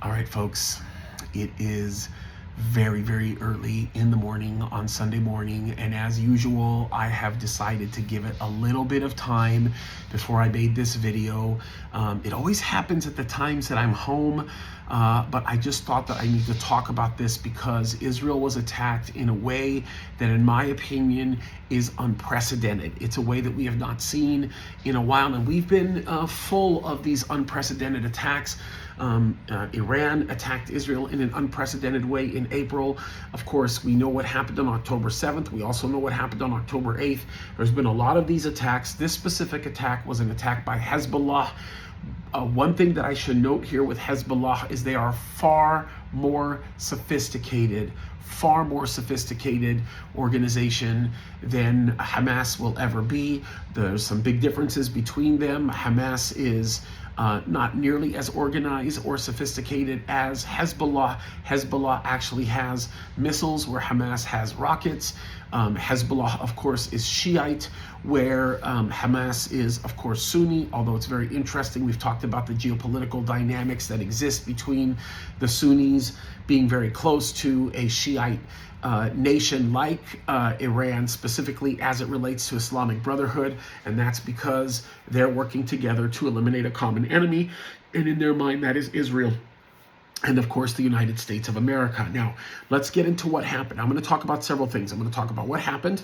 All right, folks, it is very, very early in the morning on Sunday morning. And as usual, I have decided to give it a little bit of time before I made this video. It always happens at the times that I'm home, but I just thought that I need to talk about this because Israel was attacked in a way that, in my opinion, is unprecedented. It's a way that we have not seen in a while, and we've been full of these unprecedented attacks. Iran attacked Israel in an unprecedented way in April. Of course, we know what happened on October 7th. We also know what happened on October 8th. There's been a lot of these attacks. This specific attack was an attack by Hezbollah. One thing that I should note here with Hezbollah is they are far more sophisticated organization than Hamas will ever be. There's some big differences between them. Hamas is not nearly as organized or sophisticated as Hezbollah. Hezbollah actually has missiles where Hamas has rockets. Hezbollah, of course, is Shiite, where Hamas is, of course, Sunni, although it's very interesting. We've talked about the geopolitical dynamics that exist between the Sunnis being very close to a Shiite nation like Iran, specifically as it relates to Islamic Brotherhood, and that's because they're working together to eliminate a common enemy, and in their mind that is Israel and, of course, the United States of America. Now, let's get into what happened. I'm going to talk about several things. I'm going to talk about what happened,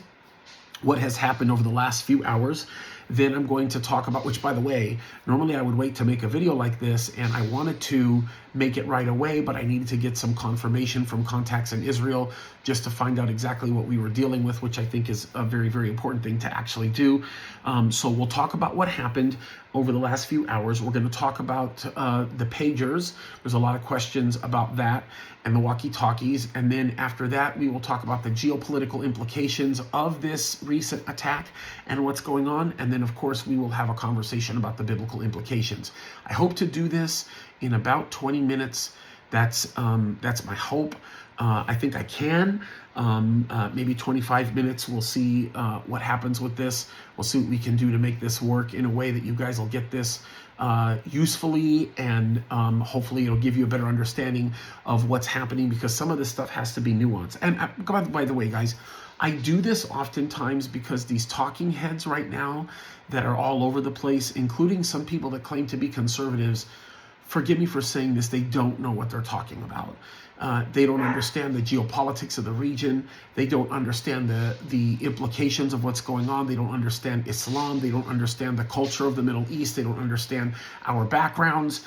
what has happened over the last few hours. Then I'm going to talk about, which, by the way, normally I would wait to make a video like this, and I wanted to make it right away, but I needed to get some confirmation from contacts in Israel just to find out exactly what we were dealing with, which I think is a very, very important thing to actually do. So we'll talk about what happened over the last few hours. We're going to talk about the pagers. There's a lot of questions about that and the walkie-talkies. And then after that, we will talk about the geopolitical implications of this recent attack and what's going on. And then, of course, we will have a conversation about the biblical implications. I hope to do this in about 20 minutes. That's my hope. I think I can. Maybe 25 minutes. We'll see what happens with this. We'll see what we can do to make this work in a way that you guys will get this usefully, and hopefully it'll give you a better understanding of what's happening, because some of this stuff has to be nuanced. And by the way, guys, I do this oftentimes because these talking heads right now that are all over the place, including some people that claim to be conservatives, forgive me for saying this, they don't know what they're talking about. They don't understand the geopolitics of the region. They don't understand the implications of what's going on. They don't understand Islam. They don't understand the culture of the Middle East. They don't understand our backgrounds.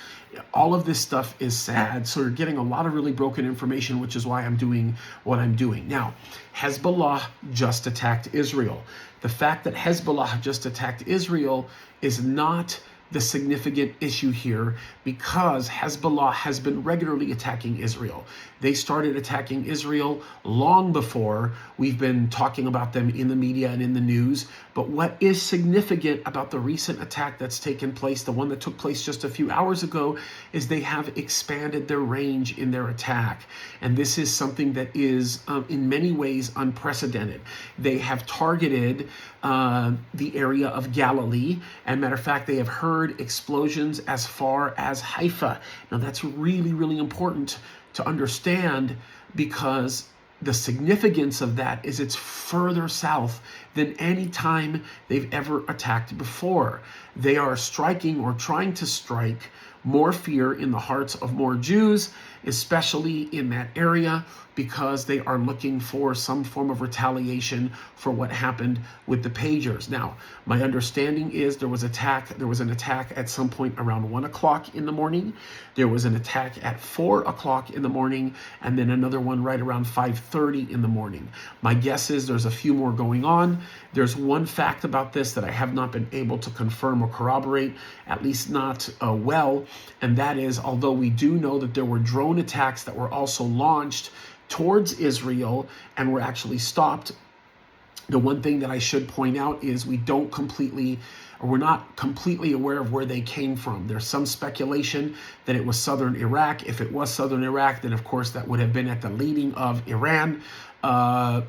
All of this stuff is sad. So you're getting a lot of really broken information, which is why I'm doing what I'm doing. Now, Hezbollah just attacked Israel. The fact that Hezbollah just attacked Israel is not the significant issue here, because Hezbollah has been regularly attacking Israel. They started attacking Israel long before we've been talking about them in the media and in the news. But what is significant about the recent attack that's taken place, the one that took place just a few hours ago, is they have expanded their range in their attack. And this is something that is in many ways unprecedented. They have targeted the area of Galilee. And matter of fact, they have heard explosions as far as Haifa. Now, that's really, really important to understand, because the significance of that is it's further south than any time they've ever attacked before. They are striking, or trying to strike, more fear in the hearts of more Jews, especially in that area, because they are looking for some form of retaliation for what happened with the pagers. Now, my understanding is there was an attack at some point around 1 o'clock in the morning. There was an attack at 4 o'clock in the morning, and then another one right around 5:30 in the morning. My guess is there's a few more going on. There's one fact about this that I have not been able to confirm or corroborate, at least not well, and that is, although we do know that there were drone attacks that were also launched towards Israel and were actually stopped, the one thing that I should point out is we're not completely aware of where they came from. There's some speculation that it was southern Iraq. If it was southern Iraq, then of course that would have been at the leading of Iran.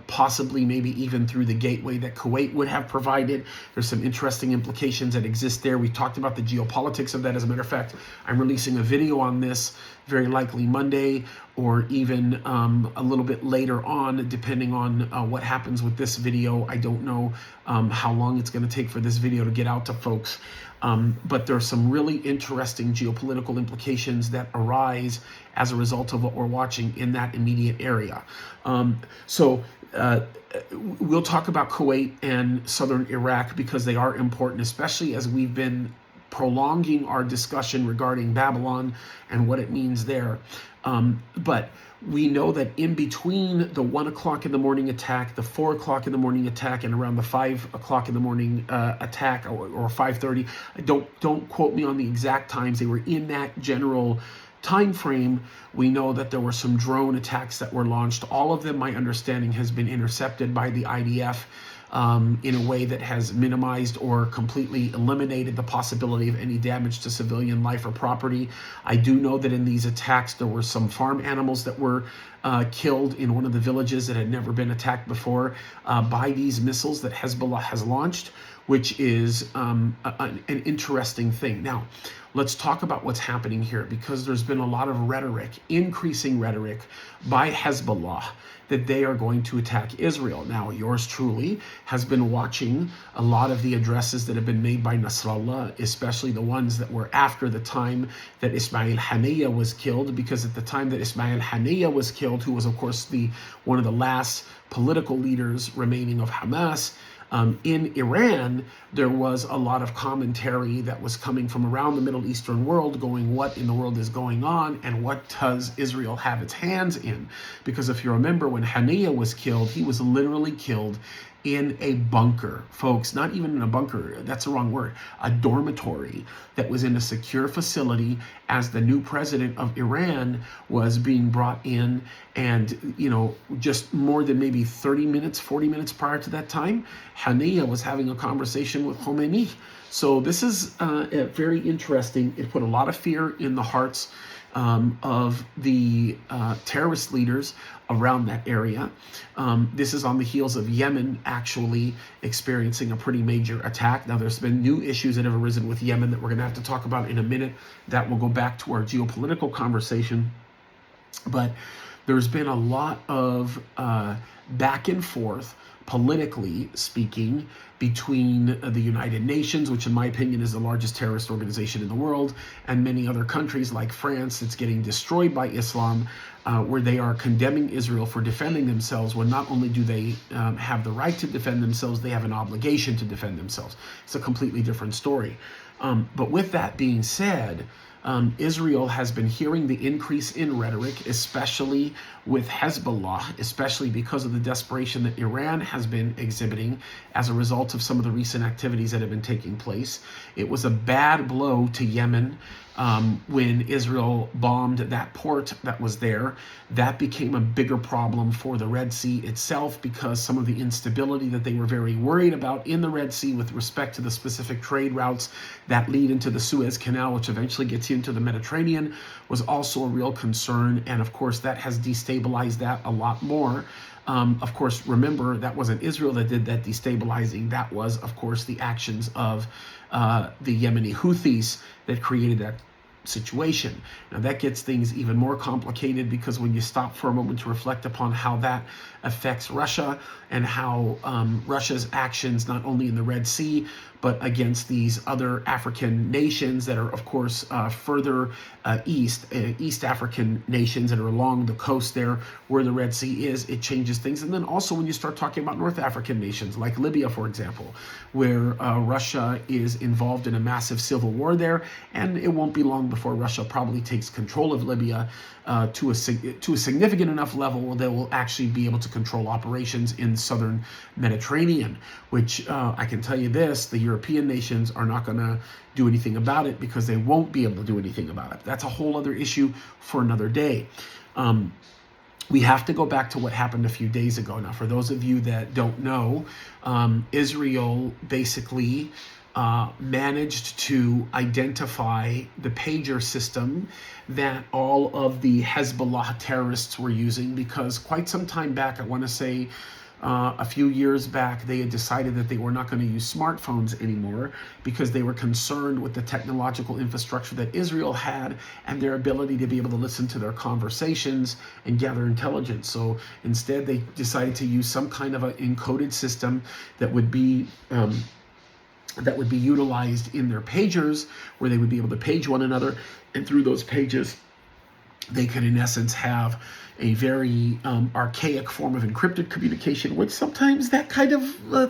possibly maybe even through the gateway that Kuwait would have provided. There's some interesting implications that exist there. We talked about the geopolitics of that. As a matter of fact, I'm releasing a video on this very likely Monday, or even a little bit later on, depending on what happens with this video. I don't know how long it's going to take for this video to get out to folks. But there are some really interesting geopolitical implications that arise as a result of what we're watching in that immediate area. So we'll talk about Kuwait and southern Iraq because they are important, especially as we've been prolonging our discussion regarding Babylon and what it means there. But we know that in between the 1 o'clock in the morning attack, the 4 o'clock in the morning attack, and around the 5 o'clock in the morning attack, or 5:30, don't quote me on the exact times, they were in that general time frame. We know that there were some drone attacks that were launched. All of them, my understanding, has been intercepted by the IDF in a way that has minimized or completely eliminated the possibility of any damage to civilian life or property. I do know that in these attacks, there were some farm animals that were killed in one of the villages that had never been attacked before by these missiles that Hezbollah has launched, which is an interesting thing. Now, let's talk about what's happening here, because there's been a lot of rhetoric, increasing rhetoric by Hezbollah that they are going to attack Israel. Now, yours truly has been watching a lot of the addresses that have been made by Nasrallah, especially the ones that were after the time that Ismail Haniyeh was killed, because at the time that Ismail Haniyeh was killed, who was, of course, one of the last political leaders remaining of Hamas, in Iran, there was a lot of commentary that was coming from around the Middle Eastern world going, what in the world is going on, and what does Israel have its hands in? Because if you remember, when Haniyeh was killed, he was literally killed in a bunker, folks, not even in a bunker, that's the wrong word, a dormitory that was in a secure facility as the new president of Iran was being brought in. And, just more than maybe 30 minutes, 40 minutes prior to that time, Haniyeh was having a conversation with Khomeini. So this is very interesting. It put a lot of fear in the hearts of the terrorist leaders around that area. This is on the heels of Yemen actually experiencing a pretty major attack. Now, there's been new issues that have arisen with Yemen that we're going to have to talk about in a minute. That will go back to our geopolitical conversation. But there's been a lot of back and forth, politically speaking, between the United Nations, which in my opinion is the largest terrorist organization in the world, and many other countries like France that's getting destroyed by Islam, where they are condemning Israel for defending themselves, when not only do they have the right to defend themselves, they have an obligation to defend themselves. It's a completely different story. But with that being said, Israel has been hearing the increase in rhetoric, especially with Hezbollah, especially because of the desperation that Iran has been exhibiting as a result of some of the recent activities that have been taking place. It was a bad blow to Yemen when Israel bombed that port that was there. That became a bigger problem for the Red Sea itself, because some of the instability that they were very worried about in the Red Sea with respect to the specific trade routes that lead into the Suez Canal, which eventually gets you into the Mediterranean, was also a real concern. And of course, that has destabilized that a lot more. Of course, remember, that wasn't Israel that did that destabilizing. That was, of course, the actions of the Yemeni Houthis that created that situation. Now, that gets things even more complicated, because when you stop for a moment to reflect upon how that affects Russia and how Russia's actions, not only in the Red Sea, but against these other African nations that are, of course, further East African nations that are along the coast there where the Red Sea is, it changes things. And then also when you start talking about North African nations like Libya, for example, where Russia is involved in a massive civil war there, and it won't be long before Russia probably takes control of Libya to a significant enough level where they will actually be able to control operations in southern Mediterranean, which I can tell you this, the European nations are not going to do anything about it, because they won't be able to do anything about it. That's a whole other issue for another day. We have to go back to what happened a few days ago. Now, for those of you that don't know, Israel basically managed to identify the pager system that all of the Hezbollah terrorists were using, because quite some time back, I want to say a few years back, they had decided that they were not going to use smartphones anymore because they were concerned with the technological infrastructure that Israel had and their ability to be able to listen to their conversations and gather intelligence. So instead, they decided to use some kind of an encoded system that would be utilized in their pagers, where they would be able to page one another, and through those pages, they could in essence have a very archaic form of encrypted communication, which sometimes that kind of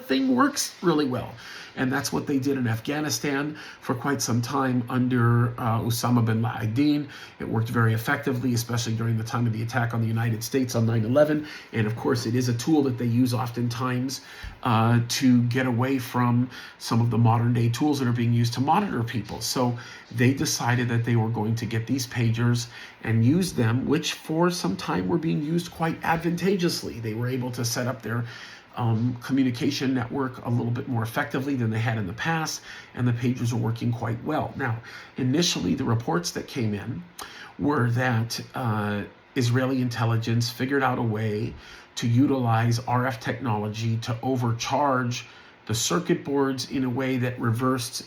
thing works really well. And that's what they did in Afghanistan for quite some time under Osama bin Laden. It worked very effectively, especially during the time of the attack on the United States on 9/11. And of course, it is a tool that they use oftentimes to get away from some of the modern day tools that are being used to monitor people. So they decided that they were going to get these pagers and use them, which for some time were being used quite advantageously. They were able to set up their communication network a little bit more effectively than they had in the past, and the pagers were working quite well. Now, initially, the reports that came in were that Israeli intelligence figured out a way to utilize RF technology to overcharge the circuit boards in a way that reversed,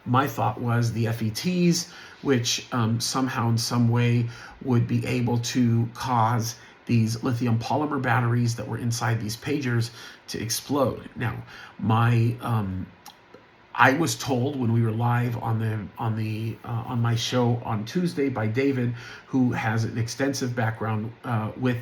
my thought was, the FETs, which somehow in some way would be able to cause these lithium polymer batteries that were inside these pagers to explode. Now, I was told when we were live on my show on Tuesday by David, who has an extensive background with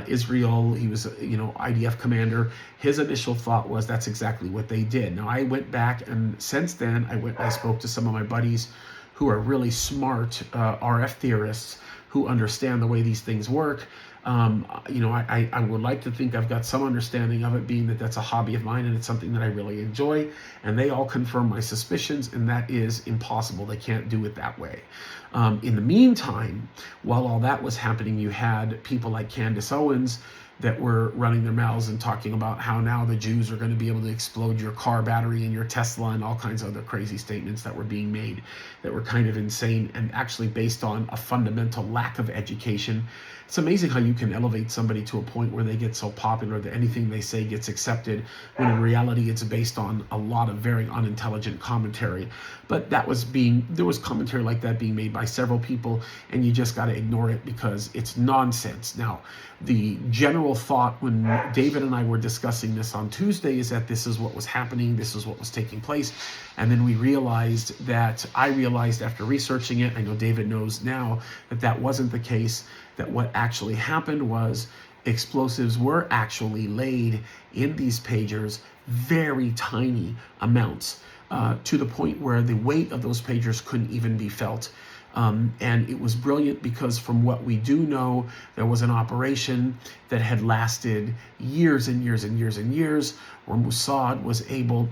Israel. He was, IDF commander. His initial thought was that's exactly what they did. Now, I went back, and since then I spoke to some of my buddies who are really smart RF theorists who understand the way these things work. I would like to think I've got some understanding of it, being that that's a hobby of mine and it's something that I really enjoy. And they all confirm my suspicions, and that is impossible. They can't do it that way. In the meantime, while all that was happening, you had people like Candace Owens that were running their mouths and talking about how now the Jews are going to be able to explode your car battery and your Tesla, and all kinds of other crazy statements that were being made that were kind of insane and actually based on a fundamental lack of education. It's amazing how you can elevate somebody to a point where they get so popular that anything they say gets accepted, when in reality it's based on a lot of very unintelligent commentary. But there was commentary like that being made by several people, and you just got to ignore it because it's nonsense. Now, the general thought when David and I were discussing this on Tuesday is that this is what was happening, this is what was taking place. And then I realized after researching it, I know David knows now, that wasn't the case, that what actually happened was explosives were actually laid in these pagers, very tiny amounts, to the point where the weight of those pagers couldn't even be felt. And it was brilliant because from what we do know, there was an operation that had lasted years and years and years and years, where Mossad was able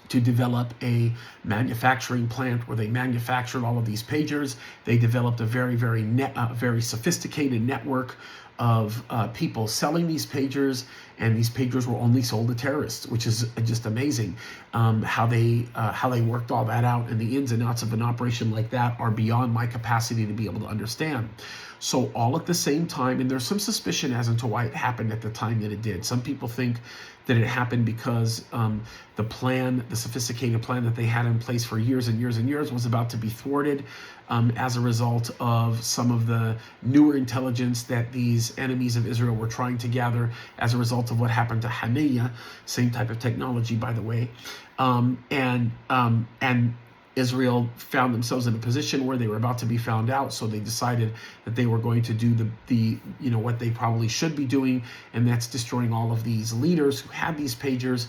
to develop a manufacturing plant where they manufactured all of these pagers. They developed a very sophisticated network of people selling these pagers, and these pagers were only sold to terrorists, which is just amazing. How they worked all that out, and the ins and outs of an operation like that are beyond my capacity to be able to understand. So all at the same time, and there's some suspicion as to why it happened at the time that it did. Some people think that it happened because the sophisticated plan that they had in place for years and years and years was about to be thwarted as a result of some of the newer intelligence that these enemies of Israel were trying to gather as a result of what happened to Haniyeh, same type of technology, by the way. And Israel found themselves in a position where they were about to be found out, so they decided that they were going to do the what they probably should be doing, and that's destroying all of these leaders who had these pagers,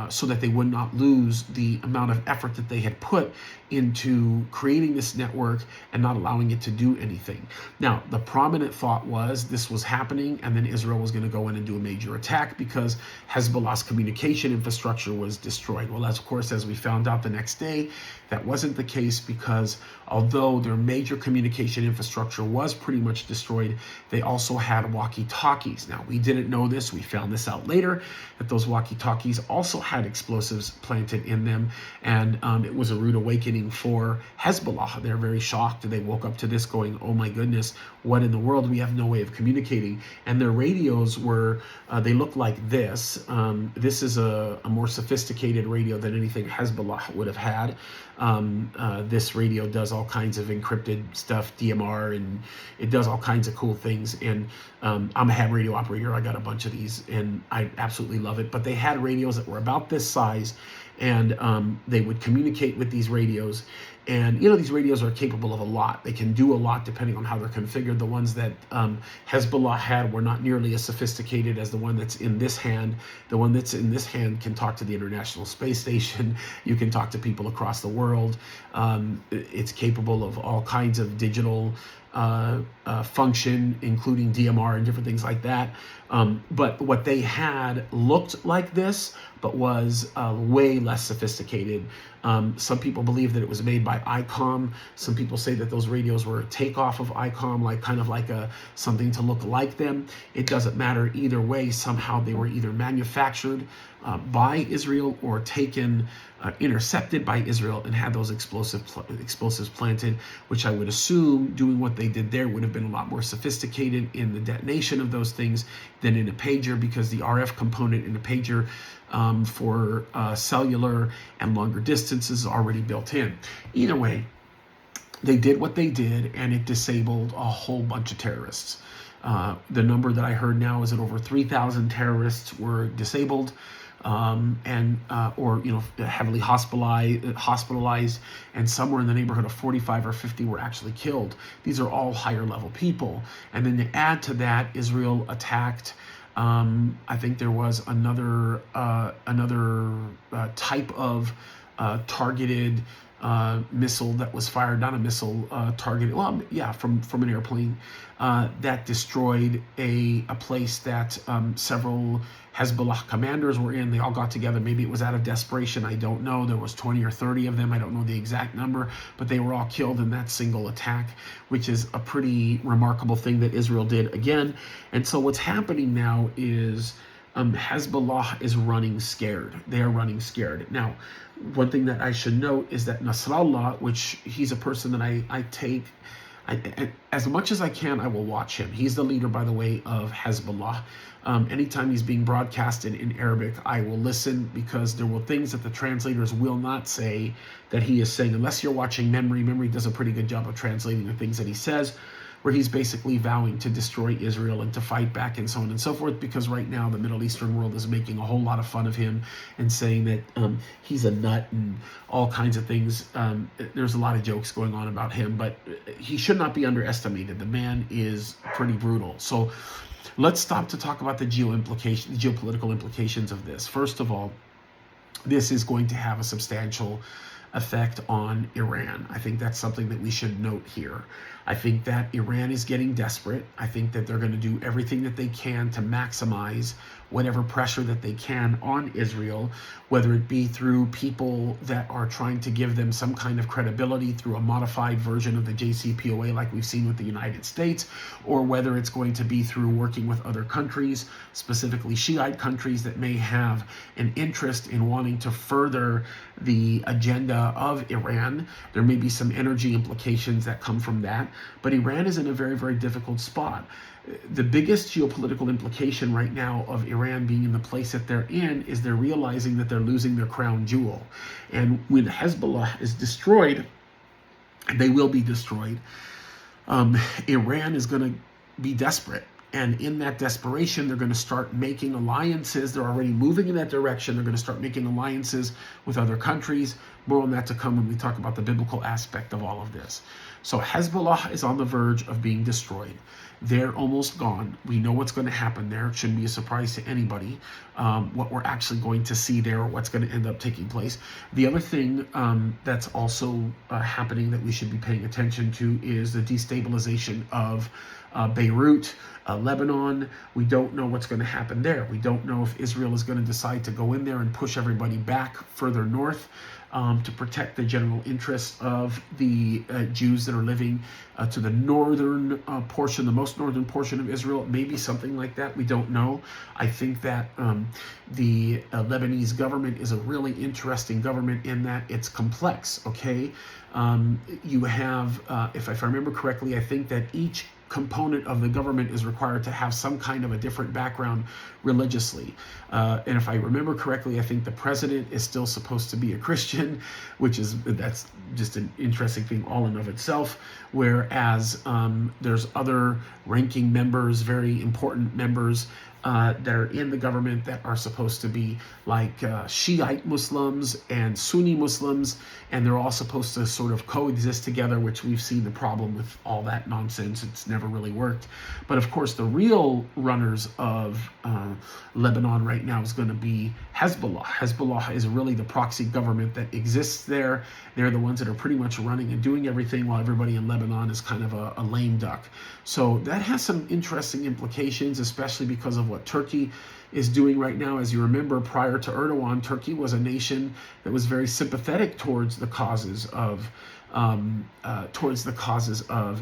so that they would not lose the amount of effort that they had put into creating this network and not allowing it to do anything. Now, the prominent thought was this was happening, and then Israel was going to go in and do a major attack because Hezbollah's communication infrastructure was destroyed. Well, of course, as we found out, the next day. That wasn't the case, because although their major communication infrastructure was pretty much destroyed, they also had walkie-talkies. Now, we didn't know this. We found this out later, that those walkie-talkies also had explosives planted in them. And it was a rude awakening for Hezbollah. They're very shocked. They woke up to this going, oh my goodness, what in the world? We have no way of communicating. And their radios were, they look like this. This is a more sophisticated radio than anything Hezbollah would have had. This radio does all kinds of encrypted stuff, DMR, and it does all kinds of cool things. And I'm a ham radio operator. I got a bunch of these, and I absolutely love it. But they had radios that were about this size, and they would communicate with these radios. And, you know, these radios are capable of a lot. They can do a lot depending on how they're configured. The ones that Hezbollah had were not nearly as sophisticated as the one that's in this hand. The one that's in this hand can talk to the International Space Station. You can talk to people across the world. It's capable of all kinds of digital function, including DMR and different things like that. But what they had looked like this, but was way less sophisticated. Some people believe that it was made by ICOM. Some people say that those radios were a takeoff of ICOM, like kind of like something to look like them. It doesn't matter either way. Somehow they were either manufactured by Israel or taken, intercepted by Israel, and had those explosives planted, which I would assume doing what they did there would have been a lot more sophisticated in the detonation of those things than in a pager, because the RF component in a pager for cellular and longer distances is already built in. Either way, they did what they did, and it disabled a whole bunch of terrorists. The number that I heard now is that over 3,000 terrorists were disabled, or heavily hospitalized, and somewhere in the neighborhood of 45 or 50 were actually killed. These are all higher level people. And then to add to that, Israel attacked. I think there was another type of targeted missile that was fired, not a missile, targeted, from an airplane, that destroyed a place that several Hezbollah commanders were in. They all got together. Maybe it was out of desperation. I don't know. There was 20 or 30 of them. I don't know the exact number, but they were all killed in that single attack, which is a pretty remarkable thing that Israel did again. And so what's happening now is Hezbollah is running scared. They are running scared. Now, one thing that I should note is that Nasrallah, which he's a person that I take, as much as I can, I will watch him. He's the leader, by the way, of Hezbollah. Anytime he's being broadcasted in Arabic, I will listen, because there were things that the translators will not say that he is saying, unless you're watching Memory. Memory does a pretty good job of translating the things that he says, where he's basically vowing to destroy Israel and to fight back and so on and so forth, because right now the Middle Eastern world is making a whole lot of fun of him and saying that he's a nut and all kinds of things. There's a lot of jokes going on about him, but he should not be underestimated. The man is pretty brutal. So let's stop to talk about the geopolitical implications of this. First of all, this is going to have a substantial effect on Iran. I think that's something that we should note here. I think that Iran is getting desperate. I think that they're going to do everything that they can to maximize whatever pressure that they can on Israel, whether it be through people that are trying to give them some kind of credibility through a modified version of the JCPOA like we've seen with the United States, or whether it's going to be through working with other countries, specifically Shiite countries that may have an interest in wanting to further the agenda of Iran. There may be some energy implications that come from that, but Iran is in a very, very difficult spot. The biggest geopolitical implication right now of Iran being in the place that they're in is they're realizing that they're losing their crown jewel. And when Hezbollah is destroyed, they will be destroyed, Iran is going to be desperate. And in that desperation, they're going to start making alliances. They're already moving in that direction. They're going to start making alliances with other countries. More on that to come when we talk about the biblical aspect of all of this. So Hezbollah is on the verge of being destroyed. They're almost gone. We know what's going to happen there. It shouldn't be a surprise to anybody what we're actually going to see there, or what's going to end up taking place. The other thing that's also happening that we should be paying attention to is the destabilization of Beirut, Lebanon. We don't know what's going to happen there. We don't know if Israel is going to decide to go in there and push everybody back further north. to protect the general interests of the Jews that are living to the northern portion, the most northern portion of Israel. Maybe something like that. We don't know. I think that the Lebanese government is a really interesting government in that it's complex, okay? You have, if I remember correctly, I think that each component of the government is required to have some kind of a different background religiously. And if I remember correctly, I think the president is still supposed to be a Christian, that's just an interesting thing all in of itself. Whereas there's other ranking members, very important members that are in the government that are supposed to be like Shiite Muslims and Sunni Muslims, and they're all supposed to sort of coexist together, which we've seen the problem with all that nonsense. It's never really worked. But of course, the real runners of Lebanon right now is going to be Hezbollah. Hezbollah is really the proxy government that exists there. They're the ones that are pretty much running and doing everything while everybody in Lebanon is kind of a lame duck. So that has some interesting implications, especially because of what Turkey is doing right now. As you remember, prior to Erdogan, Turkey was a nation that was very sympathetic towards the causes of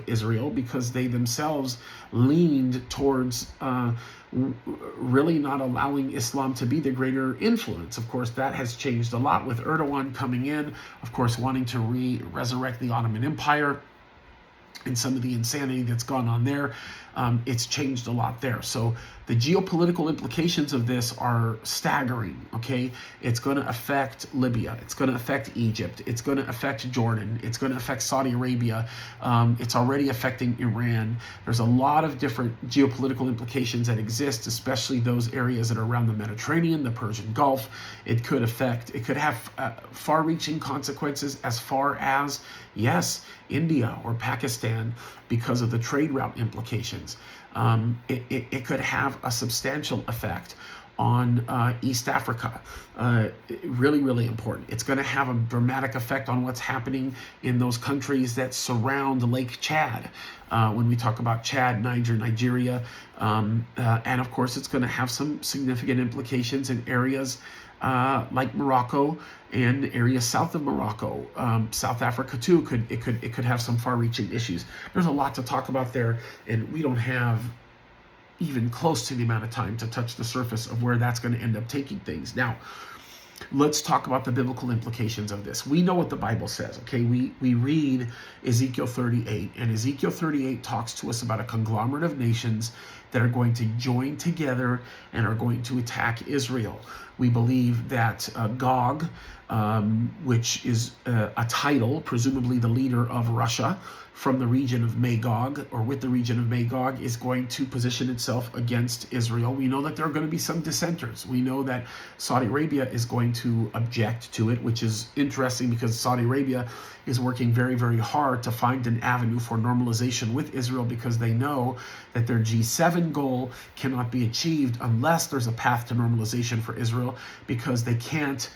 Israel, because they themselves leaned towards really not allowing Islam to be the greater influence. Of course, that has changed a lot with Erdogan coming in, of course, wanting to resurrect the Ottoman Empire and some of the insanity that's gone on there. It's changed a lot there. So the geopolitical implications of this are staggering, okay? It's going to affect Libya. It's going to affect Egypt. It's going to affect Jordan. It's going to affect Saudi Arabia. It's already affecting Iran. There's a lot of different geopolitical implications that exist, especially those areas that are around the Mediterranean, the Persian Gulf. It could have far-reaching consequences as far as, yes, India or Pakistan, because of the trade route implications. It could have a substantial effect on East Africa. Really, really important. It's going to have a dramatic effect on what's happening in those countries that surround Lake Chad. When we talk about Chad, Niger, Nigeria, and of course, it's going to have some significant implications in areas like Morocco and areas south of Morocco. South Africa too it could have some far-reaching issues. There's a lot to talk about there, and we don't have even close to the amount of time to touch the surface of where that's going to end up taking things. Now, let's talk about the biblical implications of this. We know what the Bible says, okay? We read Ezekiel 38, and Ezekiel 38 talks to us about a conglomerate of nations that are going to join together and are going to attack Israel. We believe that Gog, which is a title, presumably the leader of Russia, from the region of Magog, or with the region of Magog, is going to position itself against Israel. We know that there are going to be some dissenters. We know that Saudi Arabia is going to object to it, which is interesting because Saudi Arabia is working very, very hard to find an avenue for normalization with Israel, because they know that their G7 goal cannot be achieved unless there's a path to normalization for Israel, because they can't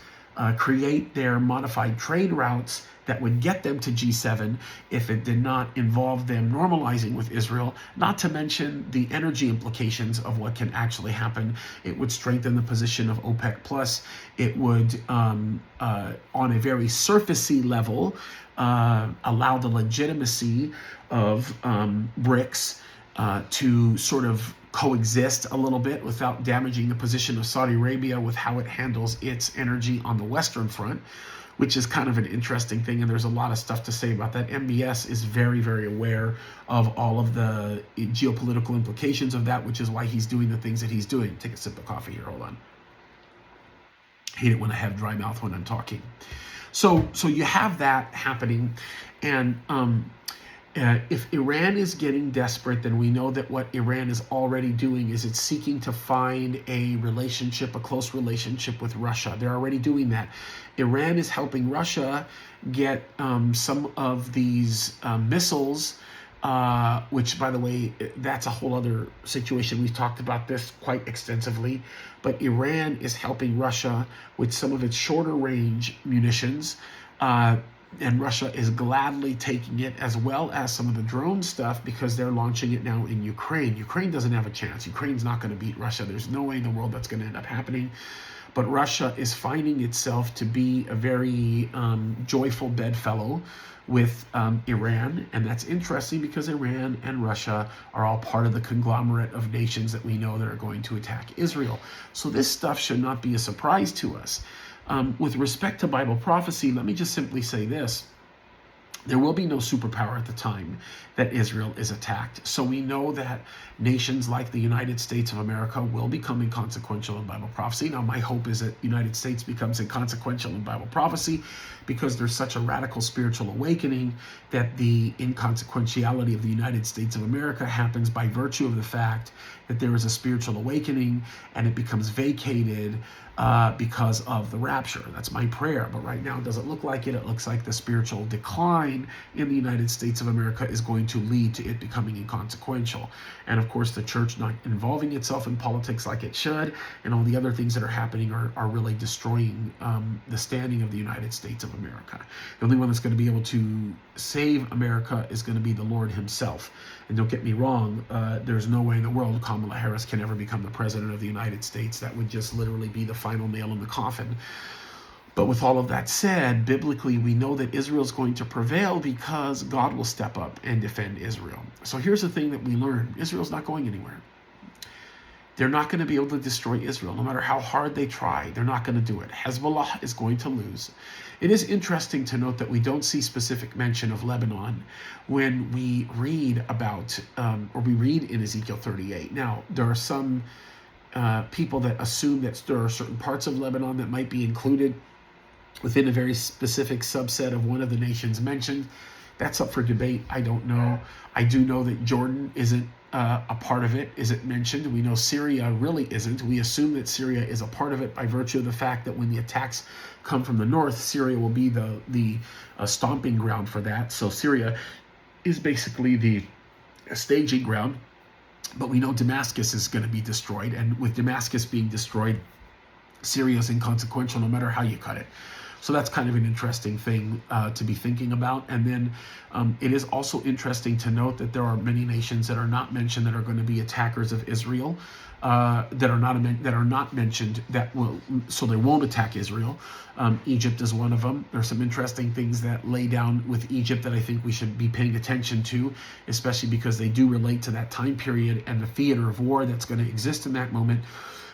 create their modified trade routes that would get them to G7 if it did not involve them normalizing with Israel, not to mention the energy implications of what can actually happen. It would strengthen the position of OPEC+. It would, on a very surfacey level, allow the legitimacy of BRICS to sort of coexist a little bit without damaging the position of Saudi Arabia with how it handles its energy on the Western Front, which is kind of an interesting thing, and there's a lot of stuff to say about that. MBS is very, very aware of all of the geopolitical implications of that, which is why he's doing the things that he's doing. Take a sip of coffee here, hold on. I hate it when I have dry mouth when I'm talking. So you have that happening, and if Iran is getting desperate, then we know that what Iran is already doing is it's seeking to find a close relationship with Russia. They're already doing that. Iran is helping Russia get some of these missiles, which, by the way, that's a whole other situation. We've talked about this quite extensively. But Iran is helping Russia with some of its shorter range munitions, And Russia is gladly taking it, as well as some of the drone stuff, because they're launching it now in Ukraine. Ukraine doesn't have a chance. Ukraine's not going to beat Russia. There's no way in the world that's going to end up happening. But Russia is finding itself to be a very joyful bedfellow with Iran. And that's interesting because Iran and Russia are all part of the conglomerate of nations that we know that are going to attack Israel. So this stuff should not be a surprise to us. With respect to Bible prophecy, let me just simply say this. There will be no superpower at the time that Israel is attacked. So we know that nations like the United States of America will become inconsequential in Bible prophecy. Now, my hope is that the United States becomes inconsequential in Bible prophecy because there's such a radical spiritual awakening that the inconsequentiality of the United States of America happens by virtue of the fact that there is a spiritual awakening and it becomes vacated because of the rapture. That's my prayer. But right now, it doesn't look like it. It looks like the spiritual decline in the United States of America is going to lead to it becoming inconsequential. And of course, the church not involving itself in politics like it should, and all the other things that are happening are really destroying the standing of the United States of America. The only one that's going to be able to save America is going to be the Lord himself. And don't get me wrong, there's no way in the world Kamala Harris can ever become the president of the United States. That would just literally be the final nail in the coffin. But with all of that said, biblically, we know that Israel is going to prevail because God will step up and defend Israel. So here's the thing that we learn. Israel's not going anywhere. They're not going to be able to destroy Israel. No matter how hard they try, they're not going to do it. Hezbollah is going to lose. It is interesting to note that we don't see specific mention of Lebanon when we read about, or we read in Ezekiel 38. Now, there are some people that assume that there are certain parts of Lebanon that might be included within a very specific subset of one of the nations mentioned. That's up for debate. I don't know. I do know that Jordan isn't a part of it. Is it mentioned? We know Syria really isn't. We assume that Syria is a part of it by virtue of the fact that when the attacks come from the north, Syria will be the stomping ground for that. So Syria is basically the staging ground. But we know Damascus is going to be destroyed. And with Damascus being destroyed, Syria is inconsequential no matter how you cut it. So that's kind of an interesting thing to be thinking about. And then it is also interesting to note that there are many nations that are not mentioned that are going to be attackers of Israel, that are not mentioned that will, so they won't attack Israel. Egypt is one of them. There's some interesting things that lay down with Egypt that I think we should be paying attention to, especially because they do relate to that time period and the theater of war that's going to exist in that moment.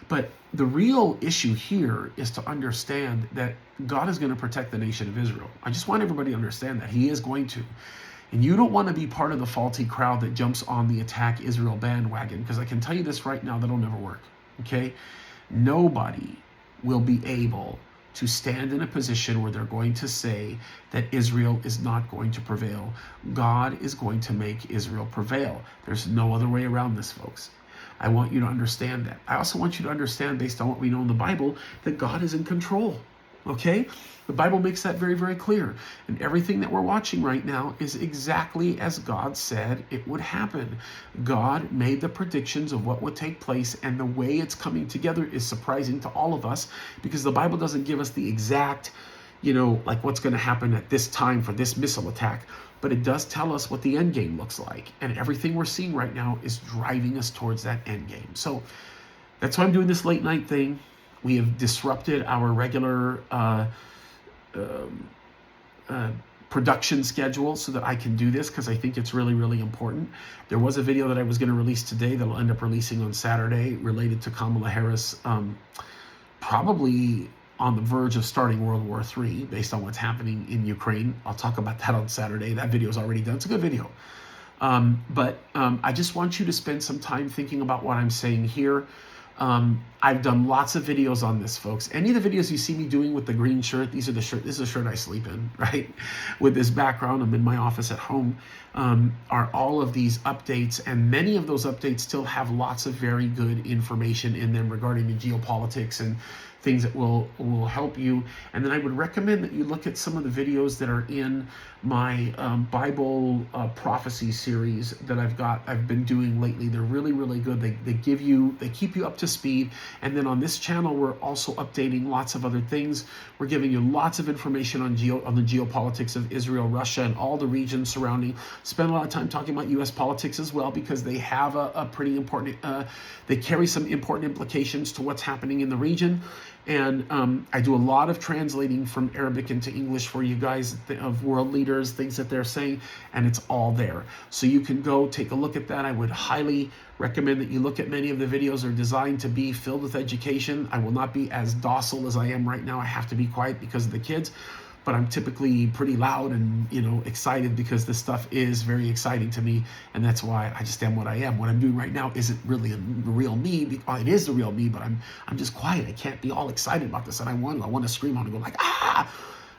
But the real issue here is to understand that God is going to protect the nation of Israel. I just want everybody to understand that he is going to. And you don't want to be part of the faulty crowd that jumps on the attack Israel bandwagon, because I can tell you this right now, that'll never work. Okay? Nobody will be able to stand in a position where they're going to say that Israel is not going to prevail. God is going to make Israel prevail. There's no other way around this, folks. I want you to understand that. I also want you to understand, based on what we know in the Bible, that God is in control. Okay? The Bible makes that very, very clear. And everything that we're watching right now is exactly as God said it would happen. God made the predictions of what would take place, and the way it's coming together is surprising to all of us, because the Bible doesn't give us the exact, like what's going to happen at this time for this missile attack. But it does tell us what the end game looks like. And everything we're seeing right now is driving us towards that end game. So that's why I'm doing this late night thing. We have disrupted our regular production schedule so that I can do this, because I think it's really, really important. There was a video that I was going to release today that I'll end up releasing on Saturday related to Kamala Harris, probably on the verge of starting World War III based on what's happening in Ukraine. I'll talk about that on Saturday. That video is already done. It's a good video. But I just want you to spend some time thinking about what I'm saying here. I've done lots of videos on this, folks. Any of the videos you see me doing with the green shirt, this is the shirt I sleep in, right? With this background, I'm in my office at home, are all of these updates, and many of those updates still have lots of very good information in them regarding the geopolitics and things that will help you. And then I would recommend that you look at some of the videos that are in my Bible prophecy series that I've been doing lately. They're really, really good. They keep you up to speed. And then on this channel, we're also updating lots of other things. We're giving you lots of information on the geopolitics of Israel, Russia, and all the regions surrounding. Spend a lot of time talking about U.S. politics as well, because they have a pretty important, they carry some important implications to what's happening in the region. And I do a lot of translating from Arabic into English for you guys of world leaders, things that they're saying, and it's all there. So you can go take a look at that. I would highly recommend that you look at many of the videos. They're designed to be filled with education. I will not be as docile as I am right now. I have to be quiet because of the kids, but I'm typically pretty loud and, excited, because this stuff is very exciting to me, and that's why I just am what I am. What I'm doing right now isn't really the real me. It is the real me, but I'm just quiet. I can't be all excited about this, and I want to scream. I want to go like, ah!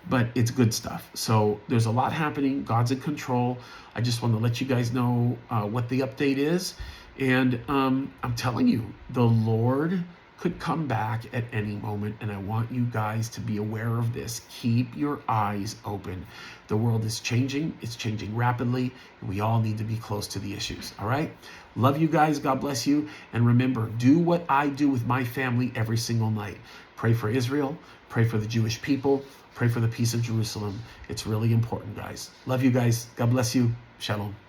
But it's good stuff. So there's a lot happening. God's in control. I just want to let you guys know what the update is, and I'm telling you, the Lord could come back at any moment, and I want you guys to be aware of this. Keep your eyes open. The world is changing. It's changing rapidly, and we all need to be close to the issues. All right? Love you guys. God bless you. And remember, do what I do with my family every single night. Pray for Israel. Pray for the Jewish people. Pray for the peace of Jerusalem. It's really important, guys. Love you guys. God bless you. Shalom.